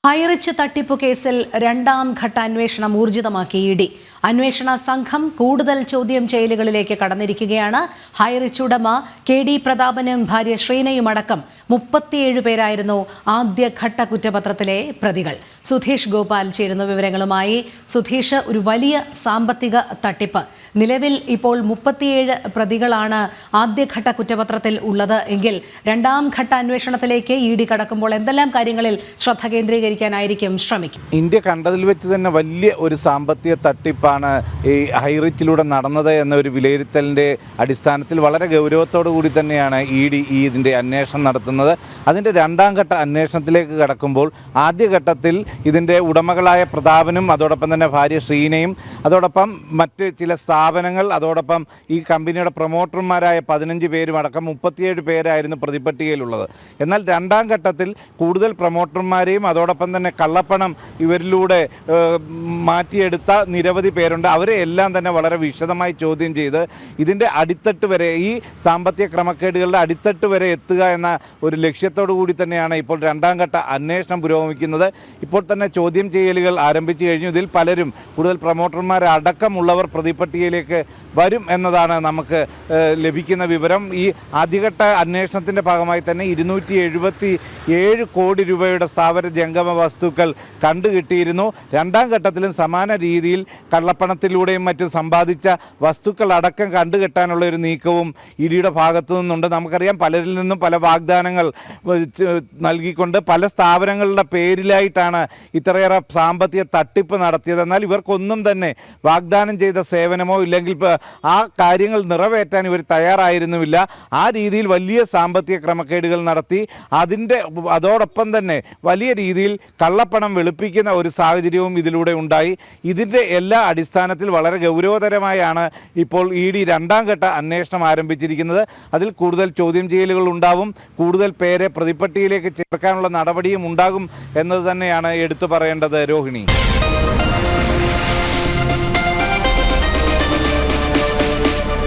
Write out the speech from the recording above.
ഹൈറിച്ച് തട്ടിപ്പു കേസിൽ രണ്ടാം ഘട്ട അന്വേഷണം ഊർജിതമാക്കി ഇഡി. അന്വേഷണ സംഘം കൂടുതൽ ചോദ്യം ചെയ്യലുകളിലേക്ക് കടന്നിരിക്കുകയാണ്. ഹൈറിച്ച് ഉടമ KD പ്രതാപനും ഭാര്യ ശ്രീനയുമടക്കം 37 പേരായിരുന്നു ആദ്യഘട്ട കുറ്റപത്രത്തിലെ പ്രതികൾ. സുധീഷ് ഗോപാൽ ചേരുന്ന വിവരങ്ങളുമായി. സുധീഷ്, ഒരു വലിയ സാമ്പത്തിക തട്ടിപ്പ്. നിലവിൽ ഇപ്പോൾ 37 പ്രതികളാണ് ആദ്യഘട്ട കുറ്റപത്രത്തിൽ ഉള്ളത് എങ്കിൽ രണ്ടാം ഘട്ട അന്വേഷണത്തിലേക്ക് ഇഡി കടക്കുമ്പോൾ എന്തെല്ലാം കാര്യങ്ങളിൽ ശ്രദ്ധ കേന്ദ്രീകരിക്കാനായിരിക്കും ശ്രമിക്കും? ഇന്ത്യ കണ്ടതിൽ വെച്ച് തന്നെ വലിയ ഒരു സാമ്പത്തിക തട്ടിപ്പാണ് ഈ ഹൈറിച്ചിലൂടെ നടന്നത് എന്ന ഒരു വിലയിരുത്തലിൻ്റെ അടിസ്ഥാനത്തിൽ വളരെ ഗൗരവത്തോടു കൂടി തന്നെയാണ് ഇഡി ഇതിൻ്റെ അന്വേഷണം നടത്തുന്നത്. അതിൻ്റെ രണ്ടാം ഘട്ട അന്വേഷണത്തിലേക്ക് കടക്കുമ്പോൾ ആദ്യഘട്ടത്തിൽ ഇതിൻ്റെ ഉടമകളായ പ്രതാപനും അതോടൊപ്പം തന്നെ ഭാര്യ ശ്രീനയും അതോടൊപ്പം മറ്റ് ചില സ്ഥാപനങ്ങൾ അതോടൊപ്പം ഈ കമ്പനിയുടെ പ്രൊമോട്ടർമാരായ 15 പേരും അടക്കം 37 പേരായിരുന്നു പ്രതിപട്ടികയിലുള്ളത്. എന്നാൽ രണ്ടാം ഘട്ടത്തിൽ കൂടുതൽ പ്രൊമോട്ടർമാരെയും അതോടൊപ്പം തന്നെ കള്ളപ്പണം ഇവരിലൂടെ മാറ്റിയെടുത്ത നിരവധി പേരുണ്ട്. അവരെ എല്ലാം തന്നെ വളരെ വിശദമായി ചോദ്യം ചെയ്ത് ഇതിൻ്റെ അടിത്തട്ട് വരെ, ഈ സാമ്പത്തിക ക്രമക്കേടുകളുടെ അടിത്തട്ട് വരെ എത്തുക എന്ന ഒരു ലക്ഷ്യത്തോടു കൂടി തന്നെയാണ് ഇപ്പോൾ രണ്ടാം ഘട്ട അന്വേഷണം പുരോഗമിക്കുന്നത്. ഇപ്പോൾ തന്നെ ചോദ്യം ചെയ്യലുകൾ ആരംഭിച്ചു കഴിഞ്ഞു. ഇതിൽ പലരും, കൂടുതൽ പ്രൊമോട്ടർമാരടക്കമുള്ളവർ പ്രതിപട്ടികയിലേക്ക് വരും എന്നതാണ് നമുക്ക് ലഭിക്കുന്ന വിവരം. ഈ ആദ്യഘട്ട അന്വേഷണത്തിൻ്റെ ഭാഗമായി തന്നെ 277 കോടി രൂപയുടെ സ്ഥാവര ജംഗമ വസ്തുക്കൾ കണ്ടുകിട്ടിയിരുന്നു. രണ്ടാം ഘട്ടത്തിലും സമാന രീതിയിൽ കള്ളപ്പണത്തിലൂടെയും മറ്റും സമ്പാദിച്ച വസ്തുക്കൾ അടക്കം കണ്ടുകെട്ടാനുള്ള ഒരു നീക്കവും ഇഡിയുടെ ഭാഗത്തു നിന്നുണ്ട്. നമുക്കറിയാം, പലരിൽ നിന്നും പല വാഗ്ദാനങ്ങൾ നൽകിക്കൊണ്ട് പല സ്ഥാപനങ്ങളുടെ പേരിലായിട്ടാണ് ഇത്രയേറെ സാമ്പത്തിക തട്ടിപ്പ് നടത്തിയത്. എന്നാൽ ഇവർക്കൊന്നും തന്നെ വാഗ്ദാനം ചെയ്ത സേവനമോ ഇല്ലെങ്കിൽ ആ കാര്യങ്ങൾ നിറവേറ്റാൻ ഇവർ തയ്യാറായിരുന്നുമില്ല. ആ രീതിയിൽ വലിയ സാമ്പത്തിക ക്രമക്കേടുകൾ നടത്തി അതോടൊപ്പം തന്നെ വലിയ രീതിയിൽ കള്ളപ്പണം വെളുപ്പിക്കുന്ന ഒരു സാഹചര്യവും ഇതിലൂടെ ഉണ്ടായി. ഇതിൻ്റെ എല്ലാ അടിസ്ഥാനത്തിൽ വളരെ ഗൗരവതരമായാണ് ഇപ്പോൾ ഇഡി രണ്ടാം ഘട്ട അന്വേഷണം ആരംഭിച്ചിരിക്കുന്നത്. അതിൽ കൂടുതൽ ചോദ്യം ചെയ്യലുകൾ ഉണ്ടാവും, കൂടുതൽ പേരെ പ്രതിപട്ടികയിലേക്ക് ചേർക്കാനുള്ള നടപടിയും ഉണ്ടാകും എന്നത് തന്നെയാണ് എടുത്തു പറയേണ്ടത്. രോഹിണി.